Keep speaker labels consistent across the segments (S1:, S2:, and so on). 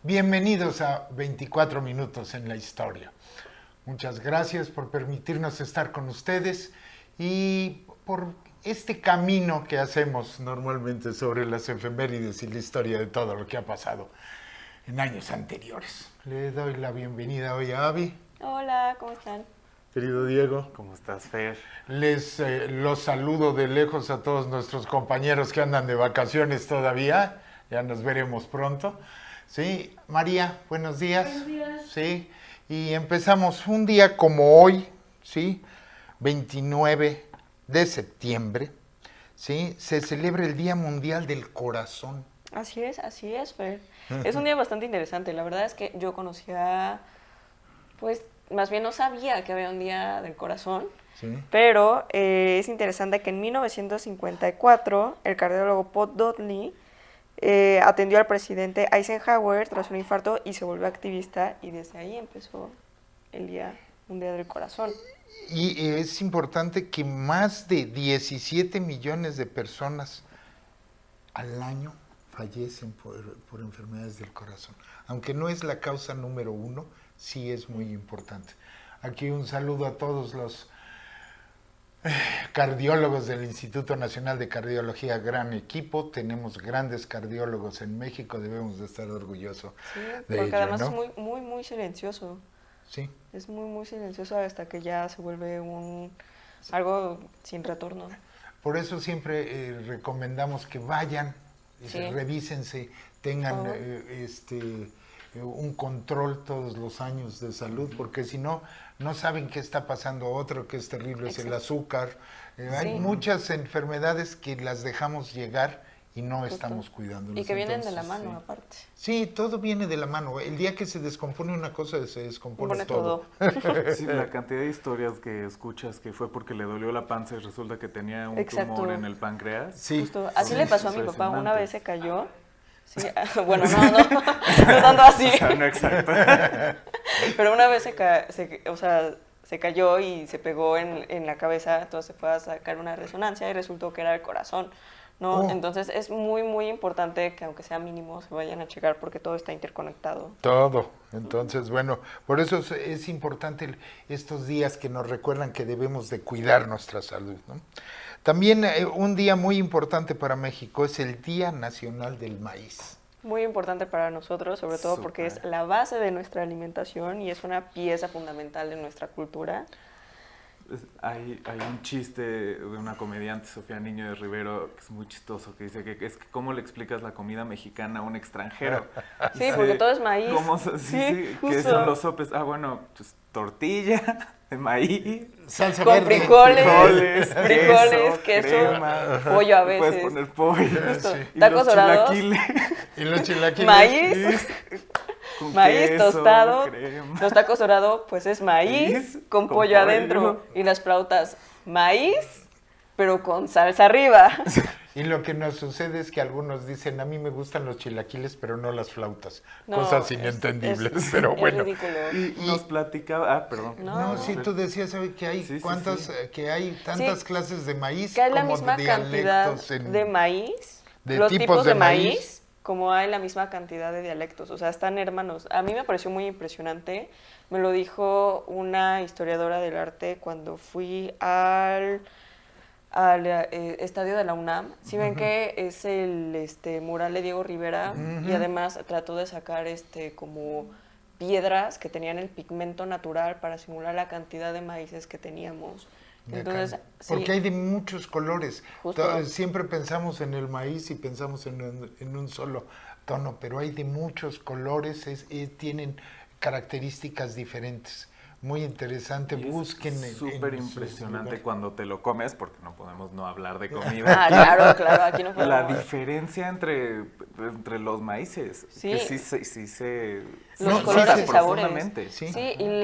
S1: Bienvenidos a 24 minutos en la historia. Muchas gracias por permitirnos estar con ustedes y por este camino que hacemos normalmente sobre las efemérides y la historia de todo lo que ha pasado en años anteriores. Le doy la bienvenida hoy a Avi.
S2: Hola, ¿cómo están?
S1: Querido Diego.
S3: ¿Cómo estás, Fer?
S1: Los saludo de lejos a todos nuestros compañeros que andan de vacaciones todavía. Ya nos veremos pronto. Sí, María, buenos días.
S2: Buenos días.
S1: Sí, y empezamos un día como hoy, ¿sí? 29 de septiembre, ¿sí? Se celebra el Día Mundial del Corazón.
S2: Así es, Fer. Es un día bastante interesante. La verdad es que yo conocía, pues, más bien no sabía que había un Día del Corazón,
S1: ¿Sí?
S2: pero es interesante que en 1954 el cardiólogo Paul Dudley atendió al presidente Eisenhower tras un infarto y se volvió activista y desde ahí empezó el Día Mundial del Corazón.
S1: Y es importante que más de 17 millones de personas al año fallecen por enfermedades del corazón. Aunque no es la causa número uno, sí es muy importante. Aquí un saludo a todos los cardiólogos del Instituto Nacional de Cardiología, gran equipo. Tenemos grandes cardiólogos en México, debemos de estar orgullosos
S2: Sí,
S1: de
S2: porque
S1: ello,
S2: además
S1: ¿no?
S2: es muy silencioso.
S1: Sí.
S2: Es muy silencioso hasta que ya se vuelve algo sin retorno.
S1: Por eso siempre recomendamos que vayan,
S2: Sí.
S1: revísense, tengan
S2: Oh.
S1: un control todos los años de salud, porque si no, no saben qué está pasando. Otro que es terrible es el
S2: Exacto.
S1: azúcar. Hay
S2: Sí.
S1: muchas enfermedades que las dejamos llegar y no
S2: Justo.
S1: estamos cuidándolas.
S2: Y que vienen de la
S1: Entonces,
S2: mano,
S1: sí.
S2: aparte.
S1: Sí, todo viene de la mano. El día que se descompone una cosa, se descompone
S2: Pone
S1: todo.
S3: Sí, la cantidad de historias que escuchas que fue porque le dolió la panza y resulta que tenía un
S2: Exacto.
S3: tumor en el páncreas.
S1: Sí.
S2: Justo. Así
S3: Sí,
S2: le pasó a mi
S3: es
S2: papá. Una
S3: impresionante.
S2: vez se cayó. Sí, bueno, no tanto así.
S3: O sea, no exacto.
S2: Pero una vez se cayó y se pegó en la cabeza, entonces se fue a sacar una resonancia y resultó que era el corazón, ¿no?
S1: Oh.
S2: Entonces es muy importante que aunque sea mínimo se vayan a checar porque todo está interconectado.
S1: Todo. Entonces, bueno, por eso es importante estos días que nos recuerdan que debemos de cuidar nuestra salud, ¿no? También un día muy importante para México es el Día Nacional del Maíz.
S2: Muy importante para nosotros, sobre todo porque es
S3: Súper.
S2: la base de nuestra alimentación y es una pieza fundamental de nuestra cultura.
S3: Hay un chiste de una comediante, Sofía Niño de Rivero, que es muy chistoso, que dice que es que cómo le explicas la comida mexicana a un extranjero.
S2: Sí,
S3: Dice,
S2: porque todo es maíz.
S3: ¿Cómo
S2: Sí,
S3: ¿qué
S2: justo.
S3: son los sopes? Ah, bueno, pues tortilla de maíz.
S1: Salsa
S2: Con
S1: verde.
S2: frijoles, queso,
S3: crema.
S2: pollo a
S3: Le
S2: veces.
S3: puedes poner pollo.
S2: Justo.
S1: Sí.
S3: Y
S2: Tacos
S3: los
S2: dorados,
S3: chilaquiles.
S1: Y los chilaquiles.
S2: maíz,
S3: Con
S2: maíz
S3: queso,
S2: tostado.
S3: crema.
S2: Los tacos dorados, pues es maíz
S3: Maíz
S2: con
S3: con
S2: pollo
S3: pollo.
S2: adentro. Y las flautas, maíz, pero con salsa arriba.
S1: Y lo que nos sucede es que algunos dicen, a mí me gustan los chilaquiles, pero no las flautas.
S2: No,
S1: Cosas
S2: es-
S1: inentendibles,
S2: es-
S1: pero
S2: es
S1: bueno.
S2: ridículo.
S3: Y nos platicaba, perdón.
S1: No,
S2: No.
S1: sí, tú decías, ¿sabes? Que hay
S3: Sí, sí,
S1: cuántas,
S3: sí.
S1: que hay tantas
S2: Sí.
S1: clases de maíz
S2: Que hay la
S1: como
S2: misma
S1: de
S2: cantidad
S1: dialectos en...
S2: de maíz,
S1: de
S2: los
S1: tipos
S2: tipos
S1: de
S2: de
S1: maíz.
S2: maíz, como hay la misma cantidad de dialectos. O sea, están hermanos. A mí me pareció muy impresionante. Me lo dijo una historiadora del arte cuando fui al estadio de la UNAM. Si ven que es el mural de Diego Rivera y además trató de sacar como piedras que tenían el pigmento natural para simular la cantidad de maíces que teníamos.
S1: de
S2: Entonces,
S1: acá.
S2: sí,
S1: Porque hay de muchos colores.
S2: Justo.
S1: Siempre pensamos en el maíz y pensamos en un solo tono, pero hay de muchos colores, tienen características diferentes. Muy interesante,
S3: Y es
S1: busquen
S3: súper
S1: en sus
S3: impresionante
S1: lugares.
S3: cuando te lo comes, porque no podemos no hablar de comida.
S2: Ah, claro, aquí no
S3: La
S2: podemos.
S3: diferencia entre los maíces.
S2: Sí.
S3: Que sí se
S2: Los
S3: nota
S2: colores y sabores.
S3: profundamente.
S1: Sí.
S2: Sí, y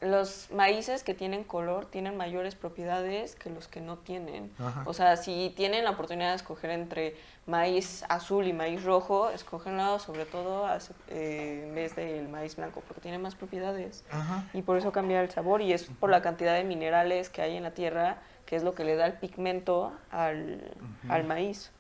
S2: los maíces que tienen color tienen mayores propiedades que los que no tienen.
S1: Ajá.
S2: O sea, si tienen la oportunidad de escoger entre maíz azul y maíz rojo, escógenlo sobre todo en vez del maíz blanco, porque tiene más propiedades.
S1: Ajá.
S2: Y por eso cambia el sabor y es por la cantidad de minerales que hay en la tierra, que es lo que le da el pigmento al maíz.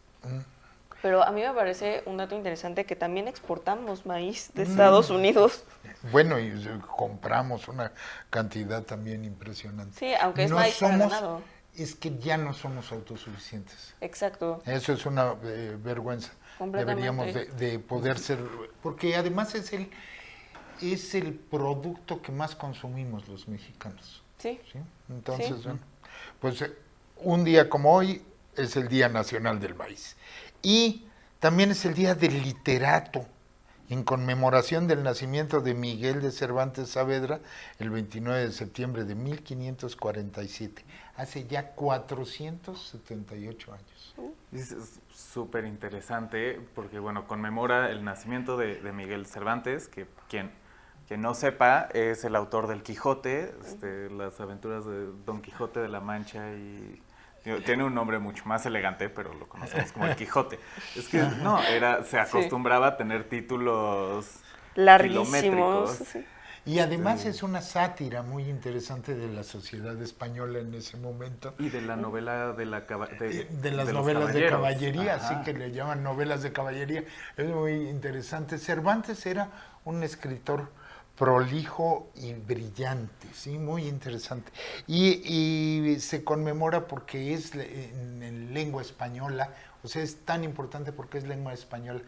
S2: Pero a mí me parece un dato interesante que también exportamos maíz de Estados Unidos.
S1: Bueno, y compramos una cantidad también impresionante.
S2: Sí, aunque es
S1: No
S2: maíz para
S1: somos,
S2: ganado.
S1: es que ya no somos autosuficientes.
S2: Exacto.
S1: Eso es una vergüenza.
S2: Completamente.
S1: Deberíamos de poder ser, porque además es el producto que más consumimos los mexicanos.
S2: Sí.
S1: ¿Sí? Entonces,
S2: Sí.
S1: bueno, pues un día como hoy es el Día Nacional del Maíz. Y también es el Día del Literato, en conmemoración del nacimiento de Miguel de Cervantes Saavedra, el 29 de septiembre de 1547, hace ya 478 años.
S3: Es súper interesante porque, bueno, conmemora el nacimiento de Miguel Cervantes, que quien no sepa es el autor del Quijote, las aventuras de Don Quijote de la Mancha y... Tiene un nombre mucho más elegante, pero lo conocemos como el Quijote. Es que no, se acostumbraba a tener títulos
S2: Larguísimos.
S3: kilométricos.
S2: Sí.
S1: Y además es una sátira muy interesante de la sociedad española en ese momento.
S3: Y de la novela de las
S1: novelas
S3: caballeros.
S1: de caballería,
S3: Ajá.
S1: así que le llaman novelas de caballería. Es muy interesante. Cervantes era un escritor prolijo y brillante, sí, muy interesante. Y se conmemora porque es en lengua española, o sea, es tan importante porque es lengua española.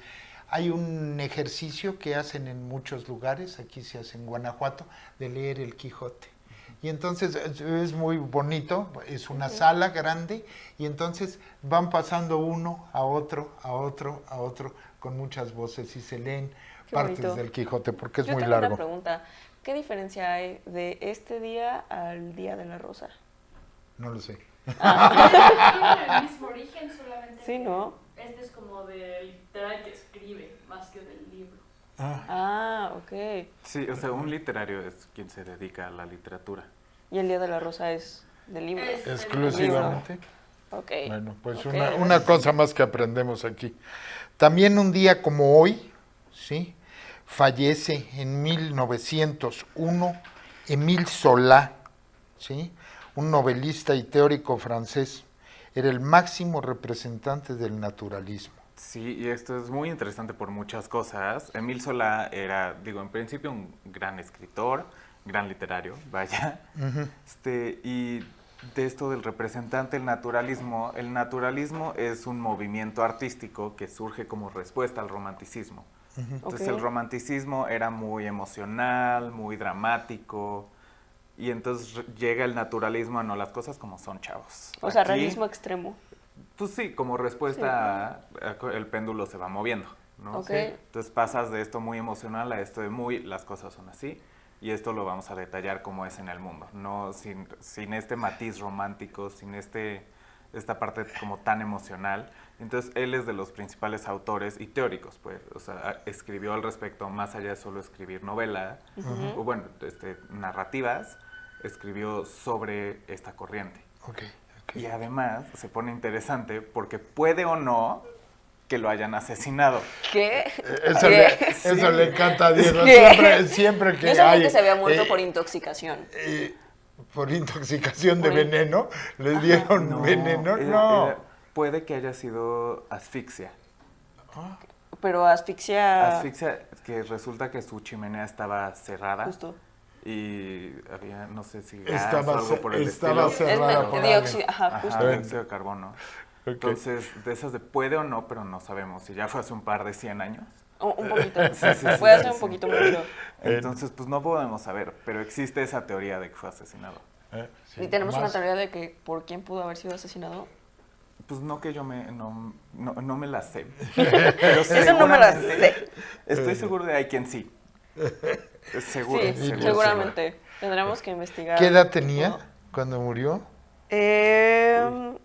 S1: Hay un ejercicio que hacen en muchos lugares, aquí se hace en Guanajuato, de leer el Quijote. Y entonces es muy bonito, es una sala grande, y entonces van pasando uno a otro, a otro, a otro, con muchas voces y se leen
S2: Qué
S1: partes
S2: bonito.
S1: del Quijote porque es
S2: Yo
S1: muy
S2: tengo una
S1: largo.
S2: pregunta. ¿Qué diferencia hay de este día al Día de la Rosa?
S1: No lo sé.
S4: Tienen el mismo origen, solamente
S2: Sí,
S4: que
S2: ¿no?
S4: este es como del literal que escribe, más que del libro.
S2: Ah, ok.
S3: Sí, o sea, un literario es quien se dedica a la literatura.
S2: Y el Día de la Rosa es del libro.
S4: Es-
S1: Exclusivamente.
S2: Ok.
S1: Bueno, pues
S2: Ok.
S1: una cosa más que aprendemos aquí. También un día como hoy, ¿sí? Fallece en 1901 Émile Zola, ¿sí? Un novelista y teórico francés. Era el máximo representante del naturalismo.
S3: Sí, y esto es muy interesante por muchas cosas. Émile Zola era, digo, en principio un gran escritor, gran literario, vaya. Y de esto del representante del naturalismo, el naturalismo es un movimiento artístico que surge como respuesta al romanticismo. Entonces
S2: Ok.
S3: el romanticismo era muy emocional, muy dramático, y entonces llega el naturalismo a no las cosas como son, chavos.
S2: O sea,
S3: Aquí,
S2: realismo extremo.
S3: pues sí, como respuesta el péndulo se va moviendo, ¿no?
S2: Ok.
S3: Entonces pasas de esto muy emocional a esto de muy, las cosas son así, y esto lo vamos a detallar como es en el mundo, no sin este matiz romántico, sin esta parte como tan emocional. Entonces él es de los principales autores y teóricos, pues, o sea, escribió al respecto, más allá de solo escribir novela, o bueno, narrativas, escribió sobre esta corriente.
S1: Ok.
S3: Y además se pone interesante porque puede o no que lo hayan asesinado.
S2: ¿Qué?
S1: Eso,
S2: ¿Qué?
S1: eso le encanta a Diego.
S2: ¿Qué?
S1: Siempre que
S2: Yo sabía
S1: hay...
S2: que se había muerto
S1: eh,
S2: por intoxicación.
S1: por intoxicación de
S2: Por in-
S1: veneno. ¿Les dieron veneno? No.
S3: Puede que haya sido asfixia.
S2: Pero asfixia...
S3: Asfixia, que resulta que su chimenea estaba cerrada.
S2: Justo.
S3: Y había, no sé si gas
S1: Estaba
S3: o algo por el
S1: estaba
S3: estilo.
S1: cerrada
S2: Es
S1: por
S2: dióxido,
S1: algo.
S2: ajá,
S3: Ajá,
S2: justo.
S3: dióxido de carbono.
S1: Ok.
S3: Entonces, de esas de puede o no, pero no sabemos. Si ya fue hace un par de 100 años.
S2: Un poquito.
S3: Sí,
S2: Puede ser
S3: sí,
S2: un
S3: sí.
S2: poquito mucho.
S3: Entonces, pues no podemos saber, pero existe esa teoría de que fue asesinado.
S1: Sí,
S2: ¿Y tenemos una
S1: más-
S2: teoría de que por quién pudo haber sido asesinado?
S3: Pues no que yo no me la sé. Pero
S2: Eso no me la
S3: seguramente-
S2: sé.
S3: Estoy seguro de hay quien sí. Seguro,
S2: Sí,
S3: seguro,
S2: seguramente. Tendremos que investigar.
S1: ¿Qué edad tenía cuando murió?
S2: Esa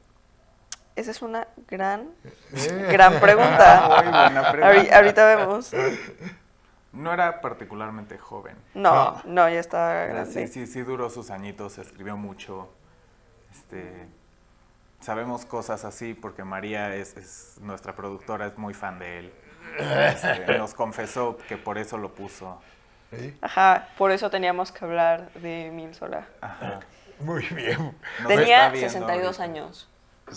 S2: es una gran
S3: seguro.
S2: pregunta.
S3: Muy buena pregunta.
S2: Ahorita vemos.
S3: No era particularmente joven.
S2: No, ya está
S3: Pero
S2: grande.
S3: sí duró sus añitos, escribió mucho. Sabemos cosas así porque María es nuestra productora, es muy fan de él. Nos confesó que por eso lo puso.
S1: ¿Sí?
S2: Ajá, por eso teníamos que hablar de Emile Zola.
S3: Ajá.
S1: Muy bien.
S3: Nos está
S2: Tenía
S3: viendo
S2: 62
S3: ahorita.
S2: años.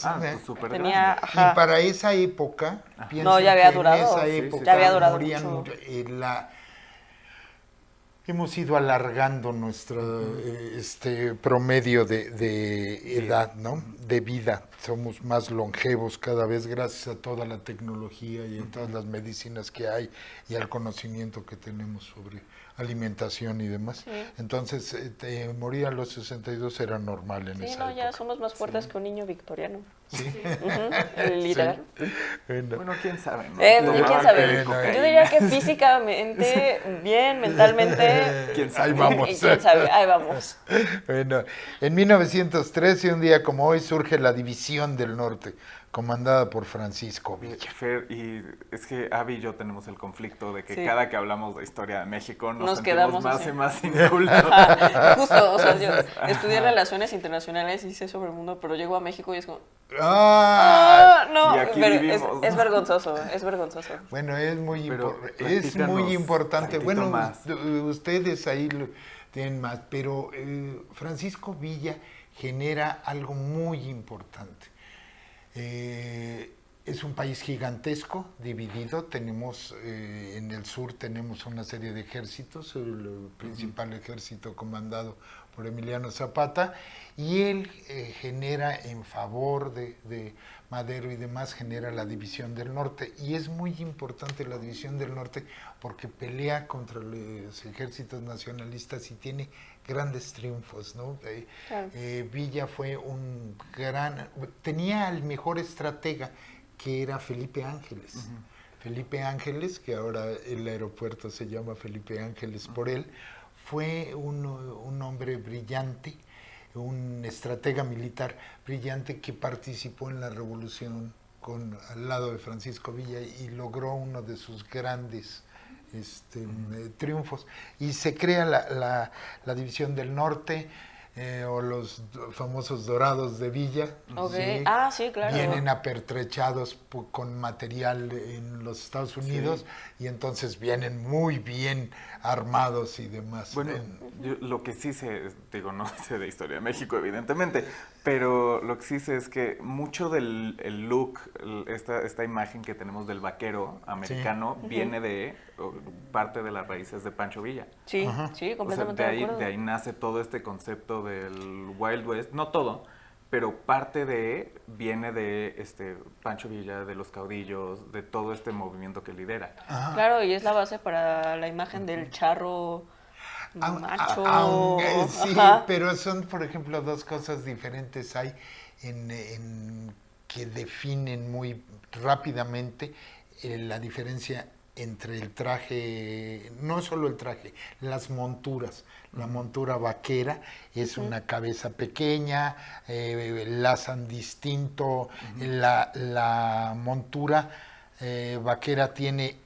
S3: Pues súper
S2: Tenía,
S3: grande.
S2: ajá.
S1: Y para esa época, pienso
S2: No, ya había
S1: que
S2: durado.
S1: en esa
S2: Sí,
S1: época
S2: ya había durado
S1: morían
S2: mucho.
S1: Hemos ido alargando nuestro promedio de edad, ¿no? De vida. Somos más longevos cada vez gracias a toda la tecnología y a todas las medicinas que hay y al conocimiento que tenemos sobre alimentación y demás.
S2: Sí.
S1: Entonces, morir a los 62 era normal en
S2: Sí,
S1: esa
S2: no,
S1: época.
S2: ya somos más fuertes que un niño victoriano.
S1: ¿Sí?
S2: Literal.
S1: Bueno.
S3: Bueno, quién sabe, ¿no?
S2: ¿Quién
S3: Tomaba
S2: sabe?
S3: cocaína.
S2: Yo diría que físicamente, bien, mentalmente,
S3: ¿Quién sabe?
S1: Ahí vamos.
S2: quién sabe, ahí vamos.
S1: Bueno, en 1913, un día como hoy, surge la División del Norte, comandada por Francisco Villa.
S3: Fer, y es que Abby y yo tenemos el conflicto de que
S2: Sí.
S3: cada que hablamos de historia de México
S2: Nos
S3: sentimos
S2: quedamos
S3: más
S2: así.
S3: y más incultos.
S2: Justo, o sea, yo estudié relaciones internacionales y sé sobre el mundo, pero llego a México y es como,
S1: ¡Ah!
S2: no,
S3: Y aquí
S2: pero
S3: vivimos.
S2: es vergonzoso, es vergonzoso.
S1: Bueno, es muy,
S3: Pero
S1: es muy
S3: platícanos
S1: importante.
S3: tantito
S1: Bueno,
S3: más.
S1: ustedes ahí lo tienen más, pero Francisco Villa genera algo muy importante. Es un país gigantesco, dividido. Tenemos en el sur tenemos una serie de ejércitos, el principal ejército comandado por Emiliano Zapata, y él genera en favor de Madero y demás, genera la División del Norte. Y es muy importante la División del Norte porque pelea contra los ejércitos nacionalistas y tiene grandes triunfos, ¿no?
S2: Claro.
S1: Villa fue tenía al mejor estratega, que era Felipe Ángeles. Felipe Ángeles, que ahora el aeropuerto se llama Felipe Ángeles por él, fue un hombre brillante, un estratega militar brillante que participó en la revolución al lado de Francisco Villa y logró uno de sus grandes triunfos. Y se crea la División del Norte, o los famosos Dorados de Villa.
S2: Ok.
S1: ¿sí?
S2: Sí, claro.
S1: Vienen apertrechados con material en los Estados Unidos y entonces vienen muy bien armados y demás.
S3: Bueno, yo lo que sí sé, digo, no sé de historia de México, evidentemente, pero lo que sí sé es que mucho del el look, esta imagen que tenemos del vaquero americano, viene de parte de las raíces de Pancho Villa.
S2: Sí,
S1: Ajá.
S2: sí,
S3: O
S2: completamente
S3: sea,
S2: de acuerdo.
S3: de ahí nace todo este concepto del Wild West, no todo, pero parte viene de Pancho Villa, de los caudillos, de todo este movimiento que lidera.
S1: Ajá.
S2: Claro, y es la base para la imagen del charro macho.
S1: Sí,
S2: Ajá.
S1: pero son, por ejemplo, dos cosas diferentes hay que definen muy rápidamente la diferencia entre el traje, no solo el traje, las monturas. La montura vaquera es una cabeza pequeña, lazan distinto. La montura vaquera tiene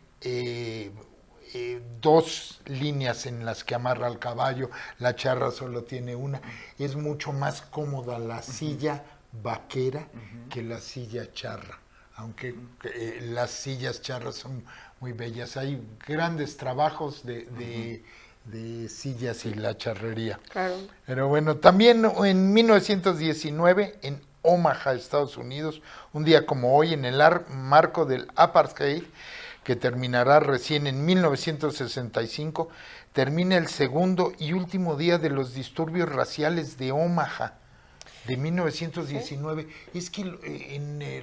S1: dos líneas en las que amarra al caballo, la charra solo tiene una. Es mucho más cómoda la silla vaquera que la silla charra, aunque las sillas charras son muy bellas. Hay grandes trabajos de sillas y la charrería.
S2: Claro.
S1: Pero bueno, también en 1919, en Omaha, Estados Unidos, un día como hoy, en el marco del apartheid, que terminará recién en 1965, termina el segundo y último día de los disturbios raciales de Omaha, de 1919. ¿Sí? Es que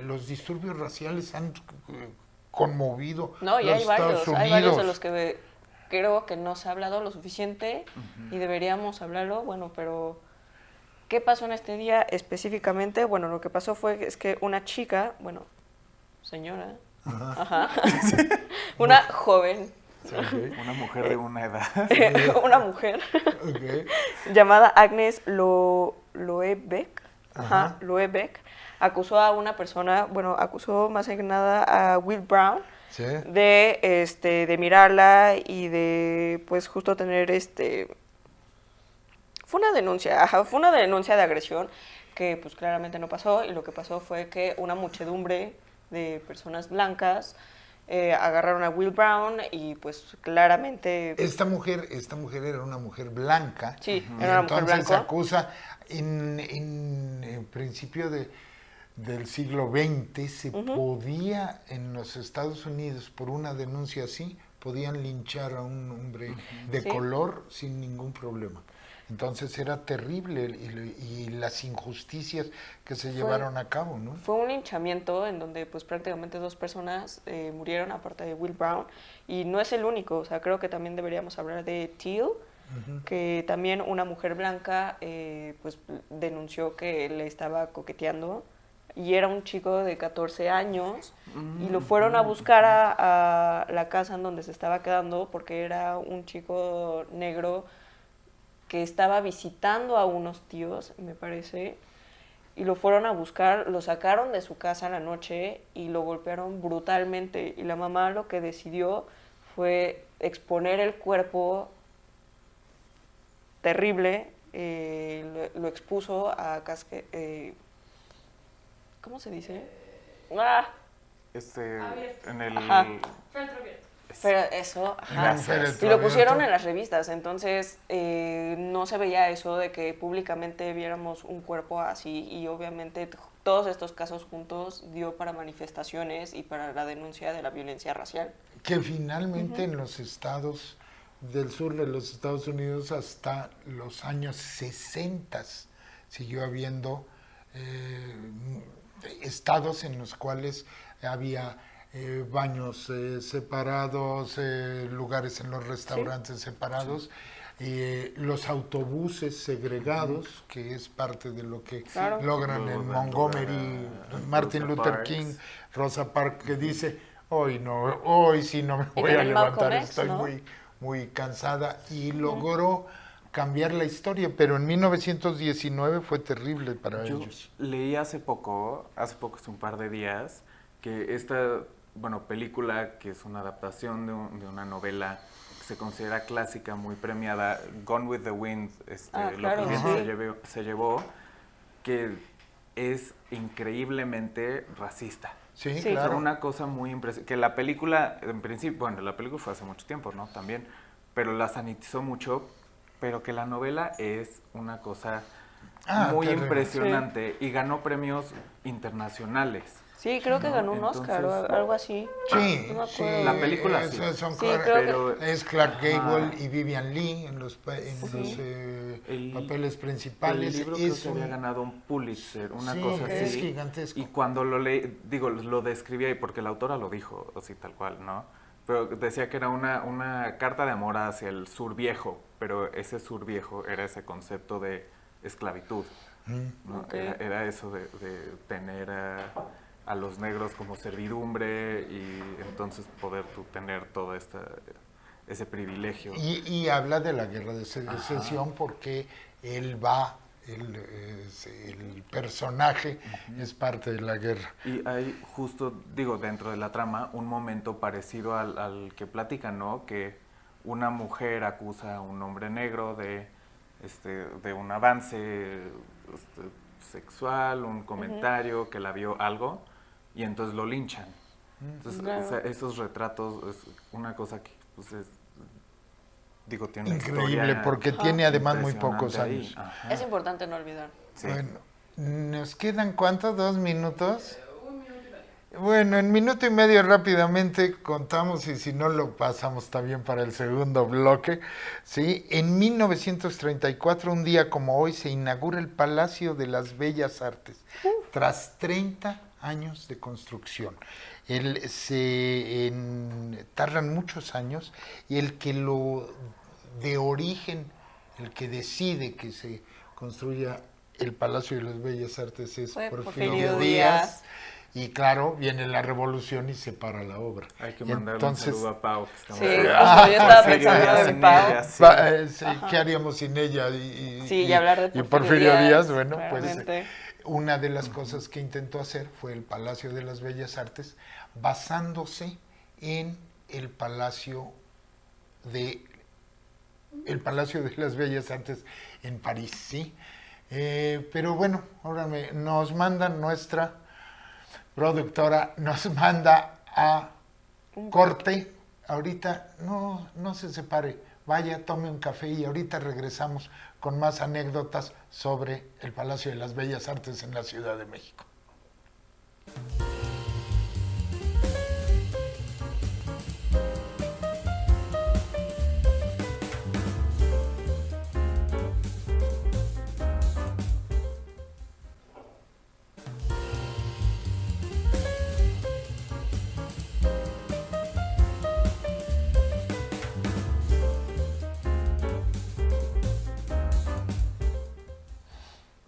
S1: los disturbios raciales han conmovido
S2: No, y
S1: los
S2: hay varios
S1: Estados Unidos.
S2: de los que creo que no se ha hablado lo suficiente y deberíamos hablarlo, bueno, pero ¿qué pasó en este día específicamente? Bueno, lo que pasó es que una chica, bueno, señora, una joven,
S3: Una mujer de una edad.
S2: una mujer
S1: Okay.
S2: llamada Agnes Loebeck,
S1: Ajá.
S2: Loebeck, acusó a una persona, bueno, acusó más que nada a Will Brown
S1: Sí.
S2: de mirarla y de, pues, justo tener fue una denuncia de agresión que, pues, claramente no pasó, y lo que pasó fue que una muchedumbre de personas blancas agarraron a Will Brown y, pues, claramente...
S1: Esta mujer era una mujer blanca.
S2: Sí,
S1: y
S2: era una mujer
S1: entonces
S2: blanca.
S1: acusa en principio del siglo XX se podía en los Estados Unidos, por una denuncia así, podían linchar a un hombre de color sin ningún problema. Entonces era terrible y las injusticias que se llevaron a cabo, ¿no?
S2: Fue un linchamiento en donde pues prácticamente 2 personas murieron, aparte de Will Brown, y no es el único. O sea, creo que también deberíamos hablar de Teal, que también una mujer blanca pues denunció que le estaba coqueteando, y era un chico de 14 años, y lo fueron a buscar a la casa en donde se estaba quedando porque era un chico negro que estaba visitando a unos tíos, me parece, y lo fueron a buscar, lo sacaron de su casa en la noche y lo golpearon brutalmente, y la mamá lo que decidió fue exponer el cuerpo terrible, lo expuso a ¿cómo se dice? ¡Ah!
S4: Abierto.
S3: En el...
S4: Féretro abierto.
S2: Pero eso,
S3: Gracias.
S2: y lo pusieron en las revistas, entonces no se veía eso de que públicamente viéramos un cuerpo así, y obviamente todos estos casos juntos dio para manifestaciones y para la denuncia de la violencia racial.
S1: Que finalmente en los estados del sur de los Estados Unidos hasta los años 60 siguió habiendo estados en los cuales había baños separados, lugares en los restaurantes separados, los autobuses segregados, que es parte de lo que logran en Montgomery, Martin Luther King, Rosa Parks, que dice, hoy sí no me voy a levantar, estoy muy cansada, y logró cambiar la historia, pero en 1919 fue terrible para ellos.
S3: Leí hace poco, hace un par de días, que esta película, que es una adaptación de una novela que se considera clásica, muy premiada, Gone with the Wind, Lo que viento se llevó, que es increíblemente racista.
S1: Sí, claro.
S3: Una cosa muy impresionante, que la película, en principio, la película fue hace mucho tiempo, ¿no? También, pero la sanitizó mucho, pero que la novela es una cosa muy impresionante y ganó premios internacionales.
S2: Sí, creo que ganó un Oscar o algo así.
S1: Sí,
S2: no
S1: sí.
S3: La película sí.
S1: Pero es Clark Gable y Vivian Lee en los papeles principales.
S3: El libro creo que había ganado un Pulitzer, una cosa así.
S1: Es gigantesco.
S3: Y cuando lo leí, lo describía, y porque la autora lo dijo, así tal cual, ¿no? Pero decía que era una carta de amor hacia el sur viejo, pero ese sur viejo era ese concepto de esclavitud, ¿no? Era eso de tener a los negros como servidumbre, y entonces poder tú tener todo ese privilegio.
S1: Y habla de la guerra de secesión porque el personaje es parte de la guerra.
S3: Y hay justo, dentro de la trama, un momento parecido al que platican, ¿no? Que una mujer acusa a un hombre negro de un avance sexual, un comentario, que la vio algo, y entonces lo linchan. Entonces, o sea, esos retratos es una cosa que tiene una
S1: increíble, porque tiene además muy pocos años.
S2: Es importante no olvidar.
S3: Sí.
S1: Bueno, ¿nos quedan cuántos? ¿2 minutos?
S4: 1 minuto y medio.
S1: Bueno, en minuto y medio rápidamente contamos, y si no lo pasamos también para el segundo bloque. ¿Sí? En 1934, un día como hoy, se inaugura el Palacio de las Bellas Artes, tras 30 años de construcción. Tardan muchos años, y el que de origen, el que decide que se construya el Palacio de las Bellas Artes es Porfirio Díaz. Y claro, viene la revolución y se para la obra.
S3: Hay que mandarle un saludo a Pau.
S2: Yo estaba pensando en Pau.
S1: ¿Qué haríamos sin ella?
S2: Y hablar de
S1: Porfirio Díaz, bueno,
S2: claramente.
S1: pues una de las cosas que intentó hacer fue el Palacio de las Bellas Artes, basándose en el Palacio de las Bellas Artes en París, ¿sí? Pero bueno, ahora nos mandan, nuestra productora nos manda a corte. Ahorita no se separe, vaya, tome un café y ahorita regresamos con más anécdotas sobre el Palacio de las Bellas Artes en la Ciudad de México.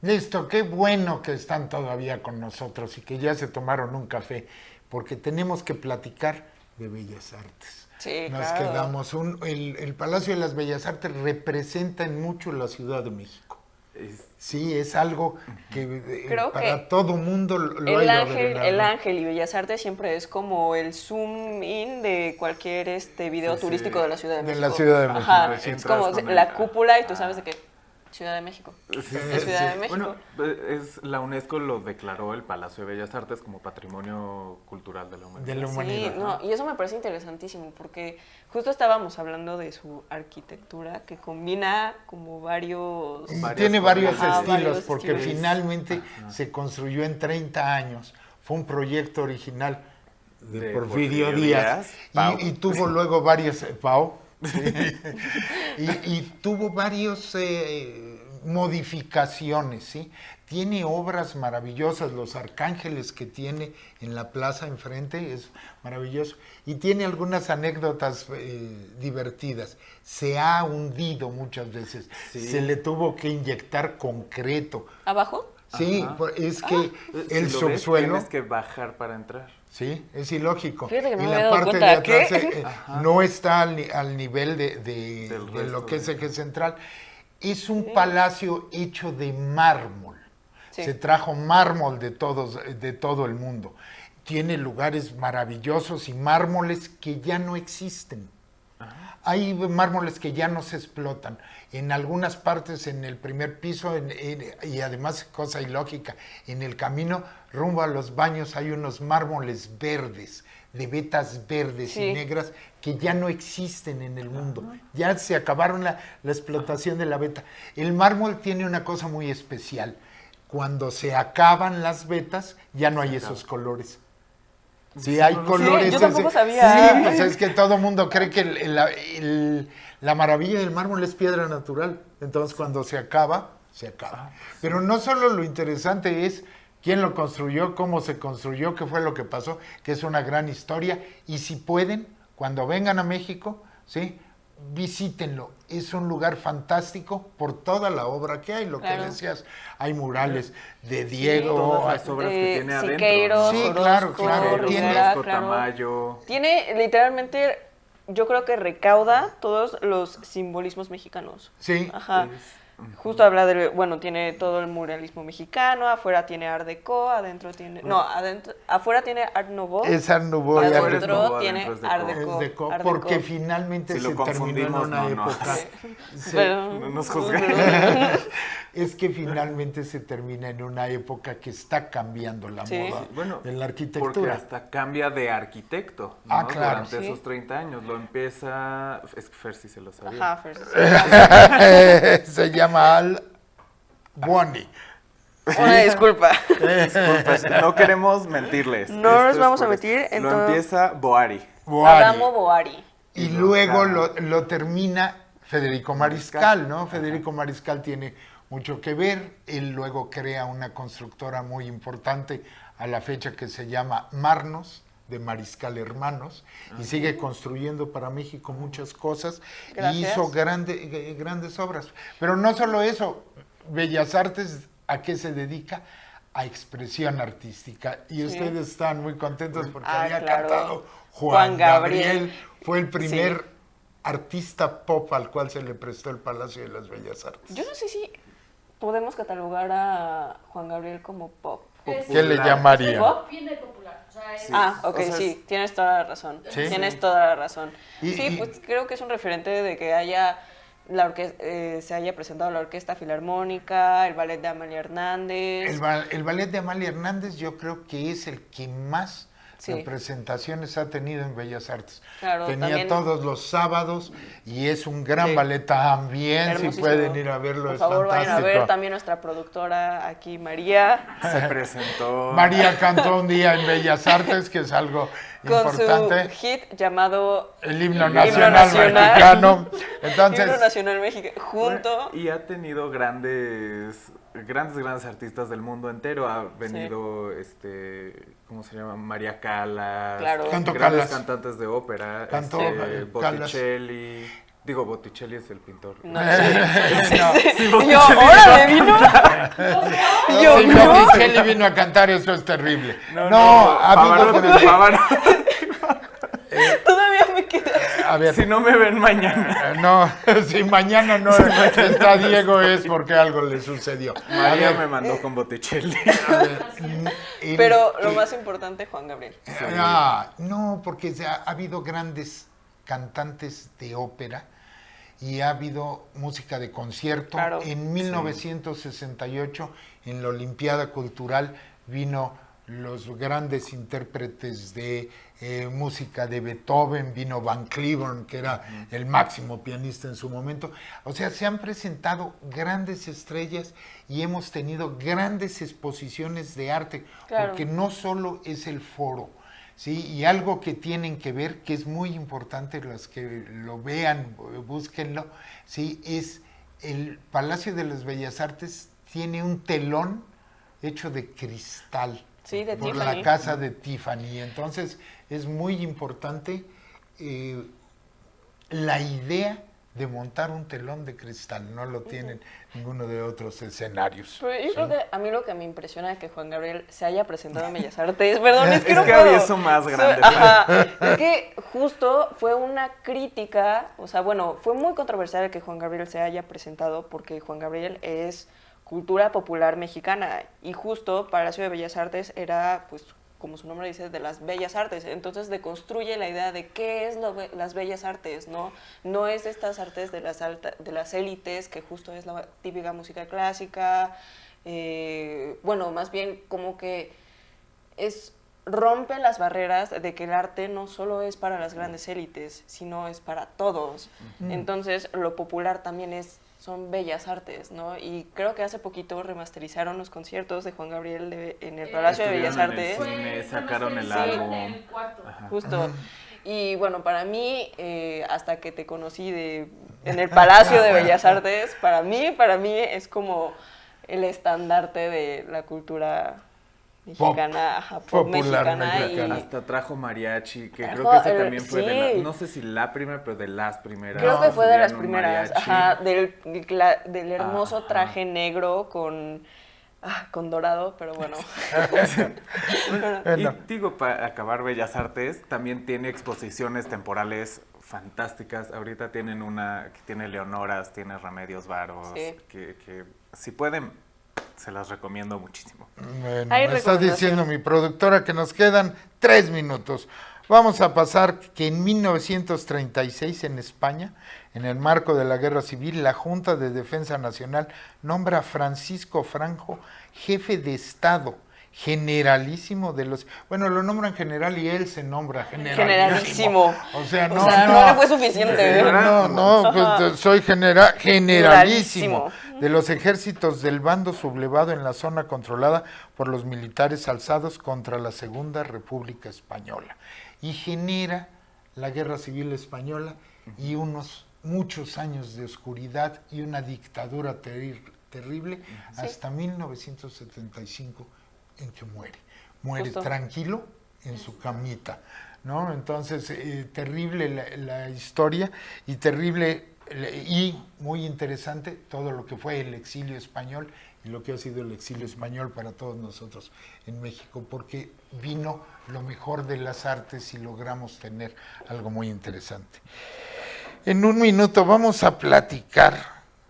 S1: Listo, qué bueno que están todavía con nosotros y que ya se tomaron un café, porque tenemos que platicar de Bellas Artes.
S2: Sí,
S1: Nos
S2: claro.
S1: quedamos. El Palacio de las Bellas Artes representa en mucho la Ciudad de México.
S3: Es-
S1: Sí, es algo que
S2: Creo
S1: para
S2: que
S1: todo mundo lo ha
S2: El
S1: ido a ver
S2: ángel,
S1: en la-
S2: el ángel y Bellas Artes siempre es como el zoom in de cualquier video
S3: Sí,
S2: turístico
S3: sí.
S2: de la Ciudad de
S1: De
S2: México.
S1: la Ciudad de México,
S2: Ajá,
S1: sí.
S2: es como
S3: Entras con
S2: la
S3: el-
S2: cúpula y tú sabes de qué Ciudad de México.
S3: Sí,
S2: Es Ciudad de México.
S3: Bueno, la UNESCO lo declaró el Palacio de Bellas Artes como Patrimonio Cultural de la Humanidad.
S1: de la humanidad.
S2: Sí, no, y eso me parece interesantísimo porque justo estábamos hablando de su arquitectura que combina como varios...
S1: Tiene varios
S2: Ajá,
S1: estilos,
S2: varios
S1: porque
S2: estilos.
S1: finalmente se construyó en 30 años. Fue un proyecto original de
S3: De
S1: Porfirio
S3: Porfirio
S1: Díaz,
S3: Díaz, Pau.
S1: y tuvo luego varios, Pau, sí, y tuvo varios modificaciones, ¿sí? Tiene obras maravillosas, los arcángeles que tiene en la plaza enfrente es maravilloso, y tiene algunas anécdotas divertidas. Se ha hundido muchas veces,
S3: Sí.
S1: se le tuvo que inyectar concreto.
S2: ¿Abajo?
S1: Sí,
S3: Ajá.
S1: es que el
S3: Si lo ves,
S1: subsuelo,
S3: tienes que bajar para entrar.
S1: sí, es ilógico.
S2: Fíjate que no
S1: y
S2: me
S1: la
S2: había dado
S1: parte de
S2: cuenta,
S1: atrás
S2: ¿qué?
S1: no está al nivel de
S3: Del
S1: lo
S3: resto
S1: que es
S3: de-
S1: eje central. Es un palacio hecho de mármol.
S2: Sí.
S1: Se trajo mármol de todo el mundo. Tiene lugares maravillosos y mármoles que ya no existen. Hay mármoles que ya no se explotan. En algunas partes, en el primer piso, y además, cosa ilógica, en el camino rumbo a los baños hay unos mármoles verdes, de vetas verdes
S2: Sí.
S1: y negras, que ya no existen en el mundo. Ya se acabaron la explotación de la veta. El mármol tiene una cosa muy especial. Cuando se acaban las vetas, ya no hay esos colores. Sí, hay colores.
S2: yo tampoco
S1: ese-
S2: sabía.
S1: Sí, pues es que todo mundo cree que la maravilla del mármol es piedra natural. Entonces, cuando se acaba, se acaba. Pero no solo lo interesante es quién lo construyó, cómo se construyó, qué fue lo que pasó, que es una gran historia. Y si pueden, cuando vengan a México, ¿sí? Visítenlo. Es un lugar fantástico por toda la obra que hay. Lo
S2: Claro.
S1: que decías, hay murales de Diego.
S3: Todas las obras que tiene adentro.
S2: Siqueiros,
S1: Sí,
S3: ¿no?
S1: claro,
S2: Orozco,
S1: claro,
S3: Siqueiros,
S1: tiene-
S2: Rivera,
S3: Orozco,
S2: claro.
S3: Tamayo.
S2: Tiene literalmente, yo creo que recauda todos los simbolismos mexicanos.
S1: Sí.
S2: Ajá.
S3: Es-
S2: Justo habla de, bueno, tiene todo el muralismo mexicano, afuera tiene Art Deco, adentro tiene, no, afuera tiene Art Nouveau,
S1: Es Art Nouveau y
S3: Afuera
S1: Art
S3: es
S2: adentro
S3: Nouveau,
S2: tiene
S3: adentro es Deco.
S2: Art
S1: Es
S2: Deco.
S1: Deco,
S2: Art
S1: porque
S2: Deco.
S1: finalmente
S3: Si
S1: se
S3: lo
S1: terminó en
S3: confundimos,
S1: una
S3: no.
S1: época.
S2: Pero-
S3: No nos juzguen.
S1: Es que finalmente se termina en una época que está cambiando la
S2: Sí.
S1: moda
S3: Bueno,
S1: de la
S3: porque
S1: arquitectura.
S3: hasta cambia de arquitecto, ¿no?
S1: Ah, claro.
S3: Durante
S2: Sí.
S3: esos 30 años. Lo empieza... Es que Fer sí se lo sabía.
S2: Ajá, Fer,
S1: Se llama Al Buoni.
S2: una disculpa.
S3: Disculpas, no queremos mentirles.
S2: No
S3: Esto
S2: nos
S3: es
S2: vamos a
S3: por-
S2: mentir en
S3: Lo
S2: todo-
S3: empieza Boari.
S1: Buoni.
S2: Adamo Boari.
S1: Y
S3: Y
S1: luego
S3: Lozano.
S1: lo termina Federico Mariscal, ¿no? Federico Mariscal tiene mucho que ver. Él luego crea una constructora muy importante a la fecha que se llama Marnos, de Mariscal Hermanos, y sigue construyendo para México muchas cosas. Y
S2: Gracias.
S1: hizo grandes obras. Pero no solo eso, Bellas Artes, ¿a qué se dedica? A expresión artística. Y
S2: Sí.
S1: ustedes están muy contentos porque
S2: Ah,
S1: había
S2: claro.
S1: cantado
S2: Juan
S1: Juan
S2: Gabriel.
S1: Gabriel. Fue el primer
S2: Sí.
S1: artista pop al cual se le prestó el Palacio de las Bellas Artes.
S2: Yo no sé si podemos catalogar a Juan Gabriel como pop.
S1: ¿Qué le
S3: Popular.
S1: llamaría?
S4: Pop viene popular. O sea, es,
S3: Sí.
S2: Ah, ok,
S3: O sea,
S2: sí, tienes toda la razón.
S1: Sí.
S2: Tienes toda la razón.
S1: Y-
S2: Sí,
S1: y-
S2: pues creo que es un referente de que se haya presentado la Orquesta Filarmónica, el Ballet de Amalia Hernández.
S1: El ballet de Amalia Hernández yo creo que es el que más
S2: Sí.
S1: representaciones ha tenido en Bellas Artes.
S2: Claro,
S1: Tenía
S2: también-
S1: todos los sábados y es un gran
S2: Sí.
S1: ballet también. Si
S2: Hermosísimo.
S1: pueden ir a verlo,
S2: Por
S1: es
S2: favor, vayan a
S1: fantástico.
S2: ver también nuestra productora aquí, María,
S3: Se presentó...
S1: María cantó un día en Bellas Artes, que es algo
S2: con
S1: importante.
S2: su hit llamado
S1: El himno
S2: Himno
S1: nacional
S2: Nacional.
S1: mexicano.
S2: Himno
S1: Entonces,
S2: Nacional México, junto.
S3: Y ha tenido grandes artistas del mundo entero. Ha venido, ¿cómo se llama? María Cala,
S2: Claro.
S1: Cantó
S3: grandes
S1: Callas.
S3: cantantes de ópera,
S1: Cantó, Callas.
S3: Botticelli. Digo, Botticelli es el pintor.
S2: No,
S3: Sí,
S2: Y yo, órale, vino. Y yo,
S1: Sí,
S2: ¿no?
S1: Botticelli vino a cantar, eso es terrible. No, ha habido
S2: Todavía me quedé.
S1: A ver,
S3: Si no me ven mañana.
S1: no, si mañana no está Diego es porque algo le sucedió.
S3: María me mandó con Botticelli.
S1: A ver,
S2: Pero lo más importante, Juan Gabriel.
S1: no, porque ha habido grandes cantantes de ópera y ha habido música de concierto.
S2: Claro.
S1: En 1968, en la Olimpiada Cultural, vino los grandes intérpretes de música de Beethoven, vino Van Cliburn, que era el máximo pianista en su momento. O sea, se han presentado grandes estrellas y hemos tenido grandes exposiciones de arte,
S2: Claro.
S1: porque no solo es el foro, ¿sí? Y algo que tienen que ver, que es muy importante, los que lo vean, búsquenlo, ¿sí? Es el Palacio de las Bellas Artes tiene un telón hecho de cristal.
S2: Sí, de
S1: por
S2: Tiffany.
S1: la casa de Tiffany. Entonces, es muy importante la idea de montar un telón de cristal. No lo tienen ninguno de otros escenarios.
S2: Pero yo
S1: ¿sí?
S2: creo que a mí lo que me impresiona es que Juan Gabriel se haya presentado en Bellas Artes. Perdón, es que
S3: Es
S2: no
S3: que
S2: puedo.
S3: había eso más grande.
S2: Ajá. Es que justo fue una crítica, o sea, bueno, fue muy controversial que Juan Gabriel se haya presentado porque Juan Gabriel es cultura popular mexicana y justo Palacio de Bellas Artes era, pues, como su nombre dice, de las bellas artes. Entonces deconstruye la idea de qué es las bellas artes, ¿no? No es de estas artes de las élites, que justo es la típica música clásica. Bueno, más bien como que rompe las barreras de que el arte no solo es para las grandes élites, sino es para todos. Entonces, lo popular también son bellas artes, ¿no? Y creo que hace poquito remasterizaron los conciertos de Juan Gabriel en el Palacio de Bellas Artes.
S3: En el cine, sacaron el
S2: Sí.
S3: álbum.
S4: En el cuarto.
S2: Justo. Y bueno, para mí, hasta que te conocí en el Palacio de Bellas Artes, para mí es como el estandarte de la cultura mexicana, pop
S1: popular
S2: mexicana.
S1: mexicana.
S3: Hasta trajo mariachi, que
S2: Trajo
S3: creo que ese
S2: el-
S3: también fue de
S2: sí.
S3: no sé si la primera, pero de las primeras.
S2: Creo que fue de las
S3: Subían un
S2: primeras,
S3: mariachi.
S2: ajá, del hermoso
S3: Ajá.
S2: traje negro con dorado, pero bueno.
S3: Y digo, para acabar Bellas Artes, también tiene exposiciones temporales fantásticas. Ahorita tienen una que tiene Leonoras, tiene Remedios Varos,
S2: Sí.
S3: que si pueden, se las recomiendo muchísimo.
S1: Bueno,
S2: Hay
S1: me está
S2: recomendación.
S1: diciendo mi productora que nos quedan 3 minutos. Vamos a pasar que en 1936 en España, en el marco de la Guerra Civil, la Junta de Defensa Nacional nombra a Francisco Franco jefe de Estado, generalísimo de los... Bueno, lo nombran general y él se nombra generalísimo. O sea, no
S2: le fue suficiente.
S1: pues, soy generalísimo
S2: Generalísimo.
S1: de los ejércitos del bando sublevado en la zona controlada por los militares alzados contra la Segunda República Española. Y genera la Guerra Civil Española y muchos años de oscuridad y una dictadura terrible hasta 1975 en que muere. Muere
S2: Justo.
S1: tranquilo en su camita, ¿no? Entonces, terrible la historia y terrible y muy interesante todo lo que fue el exilio español y lo que ha sido el exilio español para todos nosotros en México, porque vino lo mejor de las artes y logramos tener algo muy interesante. En un minuto vamos a platicar,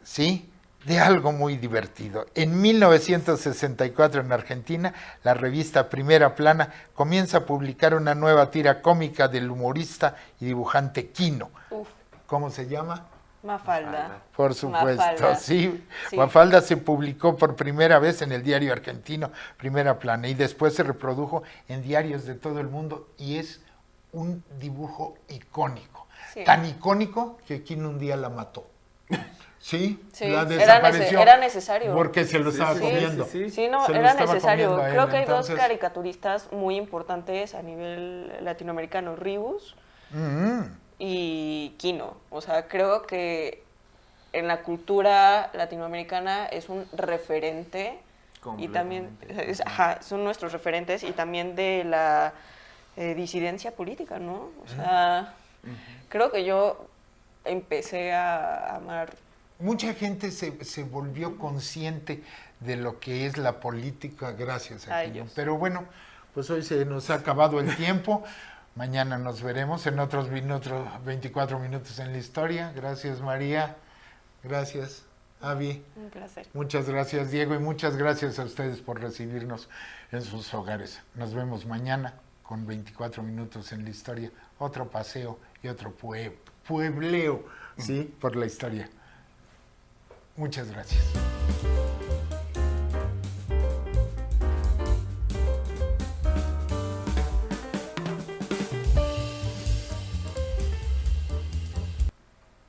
S1: ¿sí?, de algo muy divertido. En 1964 en Argentina, la revista Primera Plana comienza a publicar una nueva tira cómica del humorista y dibujante Quino.
S2: Uf,
S1: ¿Cómo se llama?
S2: Mafalda.
S1: Por supuesto,
S2: Mafalda.
S1: sí.
S2: Sí.
S1: Mafalda se publicó por primera vez en el diario argentino Primera Plana y después se reprodujo en diarios de todo el mundo y es un dibujo icónico.
S2: Sí.
S1: Tan icónico que Quino un día la mató. Sí,
S2: Sí,
S1: la
S2: era
S1: desapareció.
S2: era necesario.
S1: Porque se lo
S3: Sí,
S1: estaba
S3: sí,
S1: comiendo.
S3: sí,
S2: Sí, no,
S1: Se lo
S2: era
S1: estaba
S2: necesario.
S1: comiendo a él,
S2: Creo que hay
S1: entonces-
S2: dos caricaturistas muy importantes a nivel latinoamericano, Ribus y Quino. O sea, creo que en la cultura latinoamericana es un referente y también
S3: Completamente.
S2: son nuestros referentes y también de la disidencia política, ¿no? O sea, creo que yo empecé a amar.
S1: Mucha gente se volvió consciente de lo que es la política gracias a aquello.
S2: ellos.
S1: Pero bueno, pues hoy se nos ha acabado el tiempo. Mañana nos veremos en otros 24 minutos en la historia. Gracias, María. Gracias, Avi.
S2: Un placer.
S1: Muchas gracias, Diego, y muchas gracias a ustedes por recibirnos en sus hogares. Nos vemos mañana con 24 minutos en la historia. Otro paseo y otro puebleo, ¿sí? Por la historia. Muchas gracias.